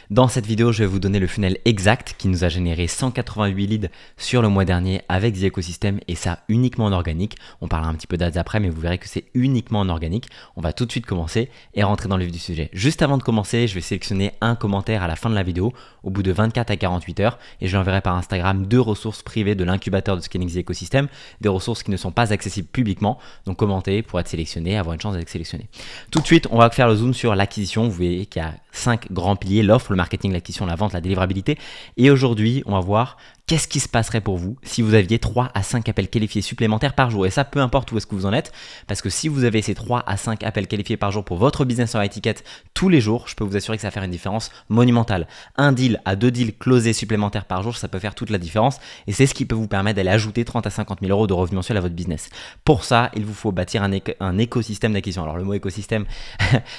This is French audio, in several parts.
Dans cette vidéo, je vais vous donner le funnel exact qui nous a généré 188 leads sur le mois dernier avec The Ecosystem et ça uniquement en organique. On parlera un petit peu d'ads après, mais vous verrez que c'est uniquement en organique. On va tout de suite commencer et rentrer dans le vif du sujet. Juste avant de commencer, je vais sélectionner un commentaire à la fin de la vidéo au bout de 24 à 48 heures et je l'enverrai par Instagram 2 ressources privées de l'incubateur de Scaling The Ecosystem, des ressources qui ne sont pas accessibles publiquement. Donc commentez pour être sélectionné, avoir une chance d'être sélectionné. Tout de suite, on va faire le zoom sur l'acquisition. Vous voyez qu'il y a 5 grands piliers, l'offre, le marketing, l'acquisition, la vente, la délivrabilité. Et aujourd'hui, on va voir qu'est-ce qui se passerait pour vous si vous aviez 3 à 5 appels qualifiés supplémentaires par jour. Et ça, peu importe où est-ce que vous en êtes, parce que si vous avez ces 3 à 5 appels qualifiés par jour pour votre business sur étiquette tous les jours, je peux vous assurer que ça va faire une différence monumentale. Un deal à 2 deals closés supplémentaires par jour, ça peut faire toute la différence. Et c'est ce qui peut vous permettre d'aller ajouter 30 à 50 000 euros de revenus mensuels à votre business. Pour ça, il vous faut bâtir un écosystème d'acquisition. Alors le mot écosystème,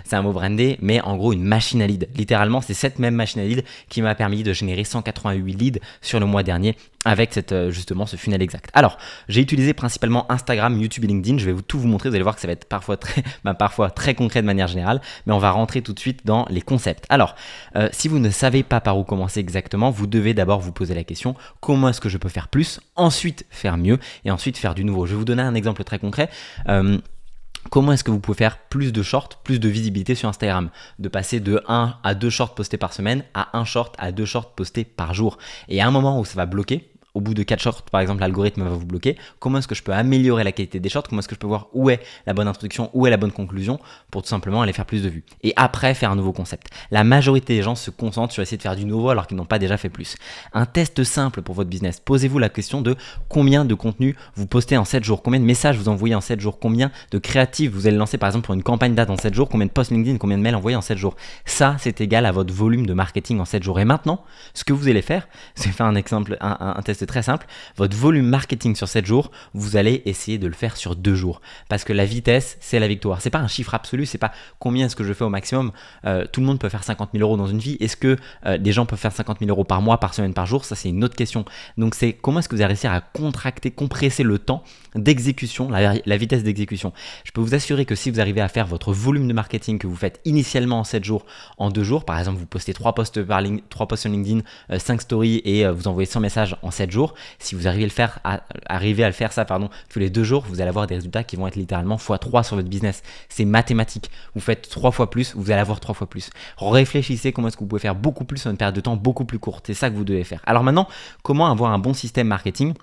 c'est un mot brandé, mais en gros une machine à lead. Littéralement, c'est cette même machine à lead qui m'a permis de générer 188 leads sur le mois dernier avec justement ce funnel exact. Alors, j'ai utilisé principalement Instagram, YouTube et LinkedIn. Je vais tout vous montrer. Vous allez voir que ça va être parfois très concret de manière générale, mais on va rentrer tout de suite dans les concepts. Alors, si vous ne savez pas par où commencer exactement, vous devez d'abord vous poser la question, comment est-ce que je peux faire plus, ensuite faire mieux et ensuite faire du nouveau. Je vais vous donner un exemple très concret. Comment est-ce que vous pouvez faire plus de shorts, plus de visibilité sur Instagram? De passer de 1 à 2 shorts postés par semaine à 1 short à 2 shorts postés par jour. Et à un moment où ça va bloquer, au bout de 4 shorts, par exemple, l'algorithme va vous bloquer. Comment est-ce que je peux améliorer la qualité des shorts? Comment est-ce que je peux voir où est la bonne introduction, où est la bonne conclusion pour tout simplement aller faire plus de vues? Et après, faire un nouveau concept. La majorité des gens se concentrent sur essayer de faire du nouveau alors qu'ils n'ont pas déjà fait plus. Un test simple pour votre business. Posez-vous la question de combien de contenu vous postez en 7 jours, combien de messages vous envoyez en 7 jours, combien de créatifs vous allez lancer par exemple pour une campagne d'ads en 7 jours, combien de posts LinkedIn, combien de mails envoyés en 7 jours. Ça, c'est égal à votre volume de marketing en 7 jours. Et maintenant, ce que vous allez faire, c'est faire un exemple, un test très simple. Votre volume marketing sur 7 jours, vous allez essayer de le faire sur 2 jours. Parce que la vitesse, c'est la victoire. C'est pas un chiffre absolu, c'est pas combien est-ce que je fais au maximum. Tout le monde peut faire 50 000 euros dans une vie. Est-ce que des gens peuvent faire 50 000 euros par mois, par semaine, par jour? Ça, c'est une autre question. Donc, c'est comment est-ce que vous allez réussir à compresser le temps d'exécution, la vitesse d'exécution. Je peux vous assurer que si vous arrivez à faire votre volume de marketing que vous faites initialement en 7 jours, en 2 jours, par exemple, vous postez 3 posts sur LinkedIn, 5 stories et vous envoyez 100 messages en 7 jours. Si vous arrivez à le faire ça tous les 2 jours, vous allez avoir des résultats qui vont être littéralement x3 sur votre business. C'est mathématique. Vous faites 3 fois plus, vous allez avoir 3 fois plus. Réfléchissez comment est-ce que vous pouvez faire beaucoup plus sur une période de temps beaucoup plus courte. C'est ça que vous devez faire. Alors maintenant, comment avoir un bon système marketing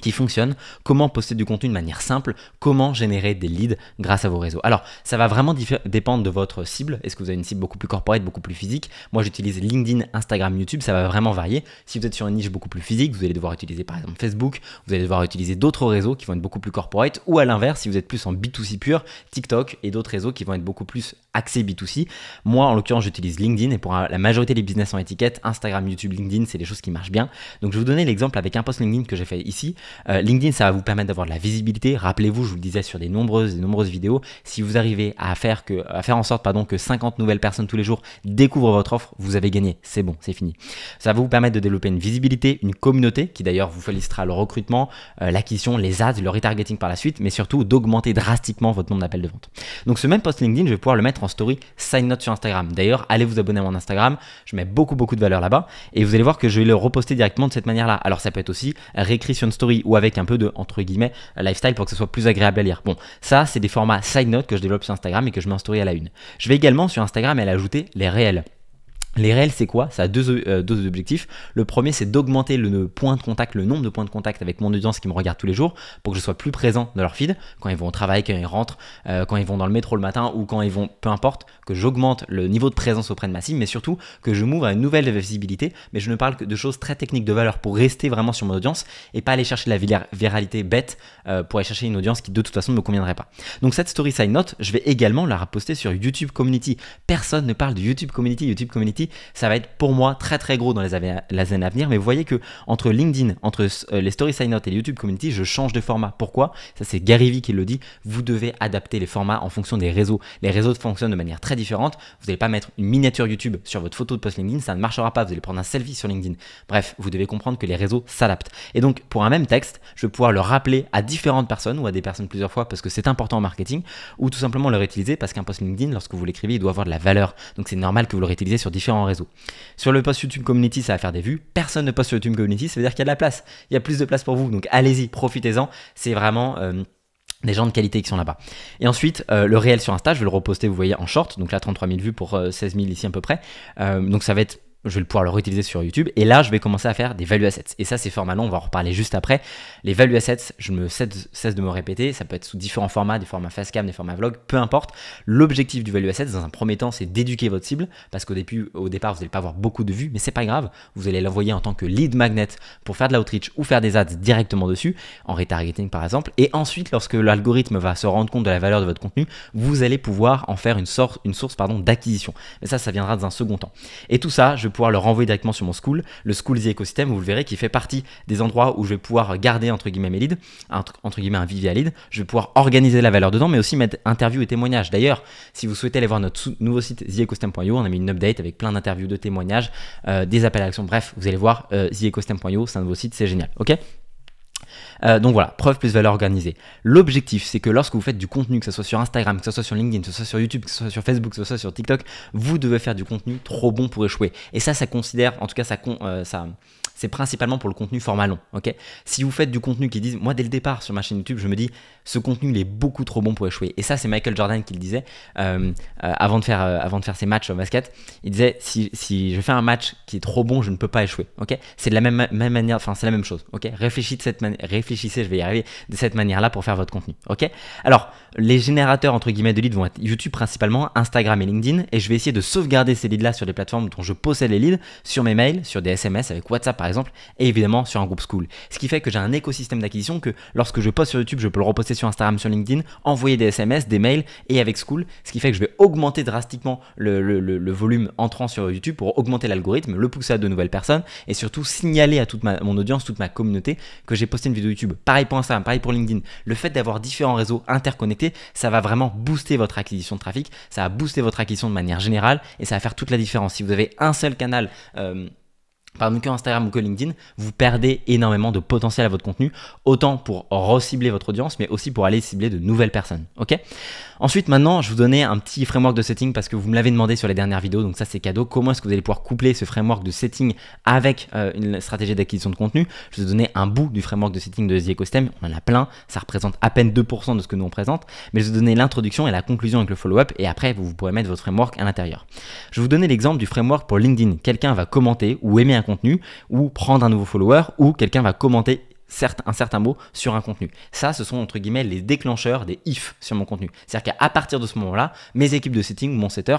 qui fonctionne, comment poster du contenu de manière simple, comment générer des leads grâce à vos réseaux. Alors, ça va vraiment dépendre de votre cible. Est-ce que vous avez une cible beaucoup plus corporate, beaucoup plus physique? Moi, j'utilise LinkedIn, Instagram, YouTube, ça va vraiment varier. Si vous êtes sur une niche beaucoup plus physique, vous allez devoir utiliser par exemple Facebook, vous allez devoir utiliser d'autres réseaux qui vont être beaucoup plus corporate, ou à l'inverse, si vous êtes plus en B2C pur, TikTok et d'autres réseaux qui vont être beaucoup plus axés B2C. Moi, en l'occurrence, j'utilise LinkedIn et pour la majorité des business en étiquette, Instagram, YouTube, LinkedIn, c'est des choses qui marchent bien. Donc, je vais vous donner l'exemple avec un post LinkedIn que j'ai fait ici. LinkedIn, ça va vous permettre d'avoir de la visibilité. Rappelez-vous, je vous le disais sur des nombreuses vidéos, si vous arrivez à faire en sorte que 50 nouvelles personnes tous les jours découvrent votre offre, vous avez gagné. C'est bon, c'est fini. Ça va vous permettre de développer une visibilité, une communauté qui d'ailleurs vous félicitera le recrutement, l'acquisition, les ads, le retargeting par la suite, mais surtout d'augmenter drastiquement votre nombre d'appels de vente. Donc ce même post LinkedIn, je vais pouvoir le mettre en story side note sur Instagram. D'ailleurs, allez vous abonner à mon Instagram. Je mets beaucoup de valeur là-bas et vous allez voir que je vais le reposter directement de cette manière-là. Alors ça peut être aussi réécrit sur une story ou avec un peu de entre guillemets lifestyle pour que ce soit plus agréable à lire. Bon, ça c'est des formats side note que je développe sur Instagram et que je mets en story à la une. Je vais également sur Instagram aller ajouter les réels. Les réels, c'est quoi? Ça a deux objectifs. Le premier, c'est d'augmenter le nombre de points de contact avec mon audience qui me regarde tous les jours pour que je sois plus présent dans leur feed, quand ils vont au travail, quand ils rentrent, quand ils vont dans le métro le matin ou quand ils vont, peu importe, que j'augmente le niveau de présence auprès de ma cible, mais surtout que je m'ouvre à une nouvelle visibilité. Mais je ne parle que de choses très techniques de valeur pour rester vraiment sur mon audience et pas aller chercher la viralité bête pour aller chercher une audience qui de toute façon ne me conviendrait pas. Donc cette story side note, je vais également la reposter sur YouTube Community. Personne ne parle de YouTube Community. YouTube Community, ça va être pour moi très gros dans les années à venir, mais vous voyez que entre LinkedIn, entre les story side note et les YouTube Community, je change de format. Pourquoi? Ça c'est Gary Vee qui le dit, vous devez adapter les formats en fonction des réseaux. Les réseaux fonctionnent de manière très différente. Vous n'allez pas mettre une miniature YouTube sur votre photo de post LinkedIn, ça ne marchera pas, vous allez prendre un selfie sur LinkedIn. Bref, vous devez comprendre que les réseaux s'adaptent. Et donc pour un même texte, je vais pouvoir le rappeler à différentes personnes ou à des personnes plusieurs fois parce que c'est important en marketing, ou tout simplement le réutiliser parce qu'un post LinkedIn, lorsque vous l'écrivez, il doit avoir de la valeur. Donc c'est normal que vous le réutilisez sur différents différents réseaux. Sur le post YouTube Community, ça va faire des vues. Personne ne poste sur YouTube Community, ça veut dire qu'il y a de la place. Il y a plus de place pour vous. Donc allez-y, profitez-en. C'est vraiment des gens de qualité qui sont là-bas. Et ensuite, le réel sur Insta, je vais le reposter, vous voyez, en short. Donc là, 33 000 vues pour 16 000 ici à peu près. Donc ça va être... Je vais pouvoir le réutiliser sur YouTube. Et là, je vais commencer à faire des value assets. Et ça, c'est format long. On va en reparler juste après. Les value assets, je ne cesse de me répéter. Ça peut être sous différents formats, des formats facecam, des formats vlog, peu importe. L'objectif du value assets, dans un premier temps, c'est d'éduquer votre cible. Parce qu'au départ, vous n'allez pas avoir beaucoup de vues, mais c'est pas grave. Vous allez l'envoyer en tant que lead magnet pour faire de l'outreach ou faire des ads directement dessus, en retargeting par exemple. Et ensuite, lorsque l'algorithme va se rendre compte de la valeur de votre contenu, vous allez pouvoir en faire une source d'acquisition. Mais ça viendra dans un second temps. Et tout ça, je vais pouvoir le renvoyer directement sur mon Skool, le Skool The Ecosystem, vous le verrez, qui fait partie des endroits où je vais pouvoir garder entre guillemets mes leads, entre guillemets un vivier à lead. Je vais pouvoir organiser la valeur dedans, mais aussi mettre interviews et témoignages. D'ailleurs, si vous souhaitez aller voir notre nouveau site theecosystem.io, on a mis une update avec plein d'interviews, de témoignages, des appels à l'action. Bref, vous allez voir theecosystem.io, c'est un nouveau site, c'est génial. Ok. Donc voilà, preuve plus valeur organisée. L'objectif, c'est que lorsque vous faites du contenu, que ce soit sur Instagram, que ce soit sur LinkedIn, que ce soit sur YouTube, que ce soit sur Facebook, que ce soit sur TikTok, vous devez faire du contenu trop bon pour échouer. Et ça considère, en tout cas, c'est principalement pour le contenu format long. Ok. Si vous faites du contenu qui dit, moi dès le départ sur ma chaîne YouTube, je me dis, ce contenu il est beaucoup trop bon pour échouer. Et ça, c'est Michael Jordan qui le disait avant de faire ses matchs au basket. Il disait, si je fais un match qui est trop bon, je ne peux pas échouer. Ok. C'est de la même manière, enfin c'est la même chose. Ok. Réfléchissez, je vais y arriver, de cette manière-là pour faire votre contenu. Ok. Alors, les générateurs entre guillemets de leads vont être YouTube principalement, Instagram et LinkedIn. Et je vais essayer de sauvegarder ces leads-là sur des plateformes dont je possède les leads, sur mes mails, sur des SMS avec WhatsApp par exemple, et évidemment sur un groupe Skool. Ce qui fait que j'ai un écosystème d'acquisition que lorsque je poste sur YouTube, je peux le reposter sur Instagram, sur LinkedIn, envoyer des SMS, des mails et avec Skool, ce qui fait que je vais augmenter drastiquement le volume entrant sur YouTube pour augmenter l'algorithme, le pousser à de nouvelles personnes et surtout signaler à toute mon audience, toute ma communauté que j'ai posté une vidéo YouTube. Pareil pour Instagram, pareil pour LinkedIn. Le fait d'avoir différents réseaux interconnectés, ça va vraiment booster votre acquisition de trafic, ça va booster votre acquisition de manière générale et ça va faire toute la différence. Si vous avez un seul canal pardon, que Instagram ou que LinkedIn, vous perdez énormément de potentiel à votre contenu, autant pour recibler votre audience, mais aussi pour aller cibler de nouvelles personnes. Ok. Ensuite, maintenant, je vous donnais un petit framework de setting parce que vous me l'avez demandé sur les dernières vidéos, donc ça c'est cadeau. Comment est-ce que vous allez pouvoir coupler ce framework de setting avec une stratégie d'acquisition de contenu? Je vous ai donné un bout du framework de setting de The Ecosystem, on en a plein, ça représente à peine 2% de ce que nous on présente, mais je vous ai donné l'introduction et la conclusion avec le follow-up, et après vous pourrez mettre votre framework à l'intérieur. Je vais vous donner l'exemple du framework pour LinkedIn. Quelqu'un va commenter ou aimer un contenu, ou prendre un nouveau follower, ou quelqu'un va commenter un certain mot sur un contenu. Ça, ce sont entre guillemets les déclencheurs des if sur mon contenu. C'est-à-dire qu'à partir de ce moment-là, mes équipes de setting ou mon setter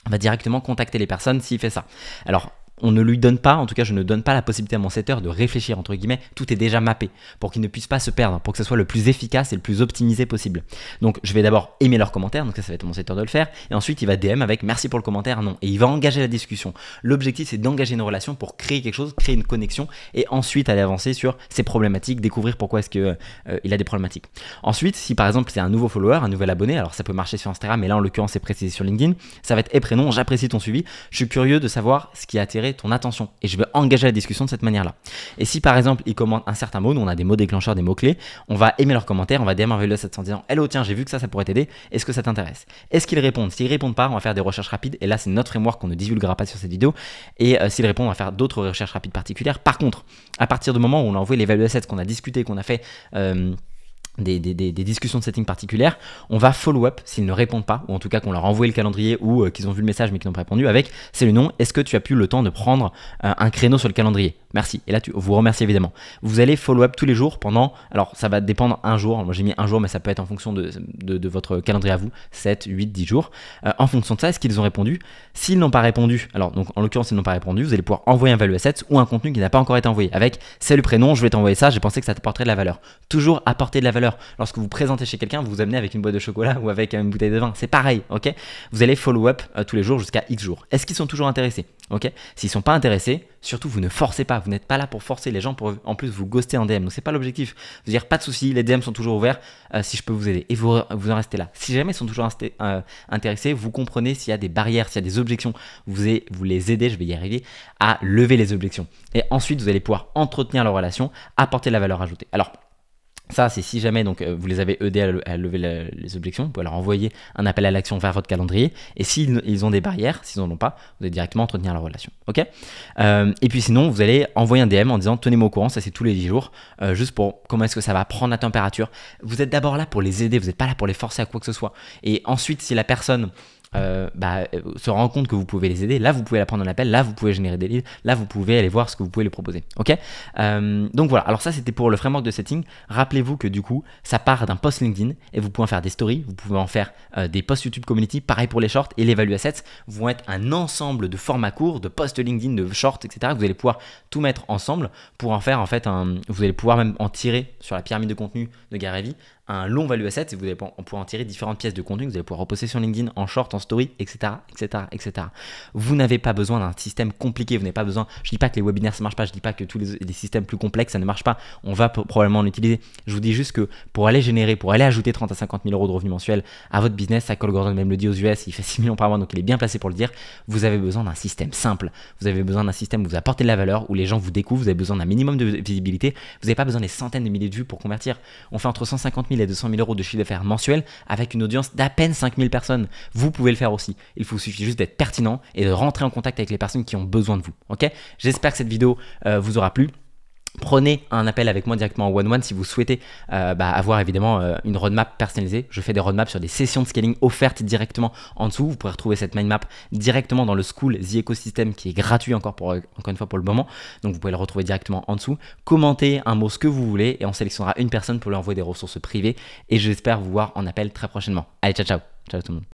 va directement contacter les personnes s'il fait ça. Alors, on ne lui donne pas, en tout cas je ne donne pas la possibilité à mon setter de réfléchir, entre guillemets, tout est déjà mappé pour qu'il ne puisse pas se perdre, pour que ce soit le plus efficace et le plus optimisé possible. Donc je vais d'abord aimer leurs commentaires, donc ça va être mon setter de le faire, et ensuite il va DM avec merci pour le commentaire, non, et il va engager la discussion. L'objectif c'est d'engager une relation pour créer quelque chose, créer une connexion, et ensuite aller avancer sur ses problématiques, découvrir pourquoi est-ce que il a des problématiques. Ensuite, si par exemple c'est un nouveau follower, un nouvel abonné, alors ça peut marcher sur Instagram, mais là en l'occurrence c'est précisé sur LinkedIn, ça va être et prénom, j'apprécie ton suivi, je suis curieux de savoir ce qui a attiré ton attention et je vais engager la discussion de cette manière-là. Et si par exemple ils commentent un certain mot, nous on a des mots déclencheurs, des mots-clés, on va aimer leurs commentaires, on va DM envoyer en disant hello, tiens, j'ai vu que ça pourrait t'aider, est-ce que ça t'intéresse? Est-ce qu'ils répondent? S'ils répondent pas, on va faire des recherches rapides et là c'est notre framework qu'on ne divulguera pas sur cette vidéo. Et s'ils répondent, on va faire d'autres recherches rapides particulières. Par contre, à partir du moment où on a envoyé les value assets, qu'on a discuté, qu'on a fait des discussions de setting particulières, on va follow-up s'ils ne répondent pas, ou en tout cas qu'on leur a envoyé le calendrier ou qu'ils ont vu le message mais qu'ils n'ont pas répondu avec c'est le nom, est-ce que tu as pu le temps de prendre un créneau sur le calendrier? Merci. Et là, vous remerciez évidemment. Vous allez follow-up tous les jours pendant, alors ça va dépendre un jour, moi j'ai mis un jour, mais ça peut être en fonction de votre calendrier à vous, 7, 8, 10 jours. En fonction de ça, est-ce qu'ils ont répondu? S'ils n'ont pas répondu, alors donc en l'occurrence, s'ils n'ont pas répondu, vous allez pouvoir envoyer un value asset ou un contenu qui n'a pas encore été envoyé avec c'est le prénom, je vais t'envoyer ça, j'ai pensé que ça t'apporterait de la valeur. Toujours apporter de la valeur. Lorsque vous présentez chez quelqu'un, vous vous amenez avec une boîte de chocolat ou avec une bouteille de vin, c'est pareil, ok? Vous allez follow-up tous les jours jusqu'à X jours. Est-ce qu'ils sont toujours intéressés? Ok. S'ils ne sont pas intéressés, surtout vous ne forcez pas, vous n'êtes pas là pour forcer les gens pour en plus vous ghoster en DM. Donc c'est pas l'objectif. Vous dire pas de souci, les DM sont toujours ouverts si je peux vous aider. Et vous en restez là. Si jamais ils sont toujours intéressés, vous comprenez s'il y a des barrières, s'il y a des objections, vous les aidez, je vais y arriver, à lever les objections. Et ensuite vous allez pouvoir entretenir leur relation, apporter de la valeur ajoutée. Alors, Ça, c'est si jamais donc, vous les avez aidés à lever les objections, vous pouvez leur envoyer un appel à l'action vers votre calendrier. Et s'ils ont des barrières, s'ils n'en ont pas, vous allez directement entretenir la relation. Ok. Et puis sinon, vous allez envoyer un DM en disant tenez-moi au courant, ça c'est tous les 10 jours, juste pour comment est-ce que ça va prendre la température. Vous êtes d'abord là pour les aider, vous n'êtes pas là pour les forcer à quoi que ce soit. Et ensuite, si la personne se rend compte que vous pouvez les aider, là vous pouvez la prendre en appel, là vous pouvez générer des leads, là vous pouvez aller voir ce que vous pouvez lui proposer. Ok. Donc voilà, alors ça c'était pour le framework de setting. Rappelez-vous que du coup ça part d'un post LinkedIn et vous pouvez en faire des stories, vous pouvez en faire des posts YouTube Community, pareil pour les shorts, et les value assets vont être un ensemble de formats courts, de posts LinkedIn, de shorts, etc. Vous allez pouvoir tout mettre ensemble pour en faire en fait vous allez pouvoir même en tirer sur la pyramide de contenu de Gary Vee un long value asset, et vous allez pouvoir en tirer différentes pièces de contenu que vous allez pouvoir reposter sur LinkedIn, en short, en story, etc. etc., etc. Vous n'avez pas besoin d'un système compliqué, vous n'avez pas besoin, je dis pas que les webinaires ça marche pas, je dis pas que tous les systèmes plus complexes ça ne marche pas, on va probablement en utiliser. Je vous dis juste que pour aller ajouter 30 à 50 000 euros de revenus mensuels à votre business, ça Cole Gordon même le dit aux US, il fait 6 millions par mois, donc il est bien placé pour le dire, vous avez besoin d'un système simple, vous avez besoin d'un système où vous apportez de la valeur, où les gens vous découvrent, vous avez besoin d'un minimum de visibilité, vous n'avez pas besoin des centaines de milliers de vues pour convertir. On fait entre 150 000 et 200 000 euros de chiffre d'affaires mensuel avec une audience d'à peine 5000 personnes. Vous pouvez le faire aussi. Il vous suffit juste d'être pertinent et de rentrer en contact avec les personnes qui ont besoin de vous. Ok ? J'espère que cette vidéo vous aura plu. Prenez un appel avec moi directement en one-one si vous souhaitez avoir évidemment une roadmap personnalisée. Je fais des roadmaps sur des sessions de scaling offertes directement en dessous. Vous pourrez retrouver cette mind map directement dans le School The Ecosystem qui est gratuit encore une fois pour le moment. Donc vous pouvez le retrouver directement en dessous. Commentez un mot ce que vous voulez et on sélectionnera une personne pour lui envoyer des ressources privées. Et j'espère vous voir en appel très prochainement. Allez, ciao, ciao. Ciao tout le monde.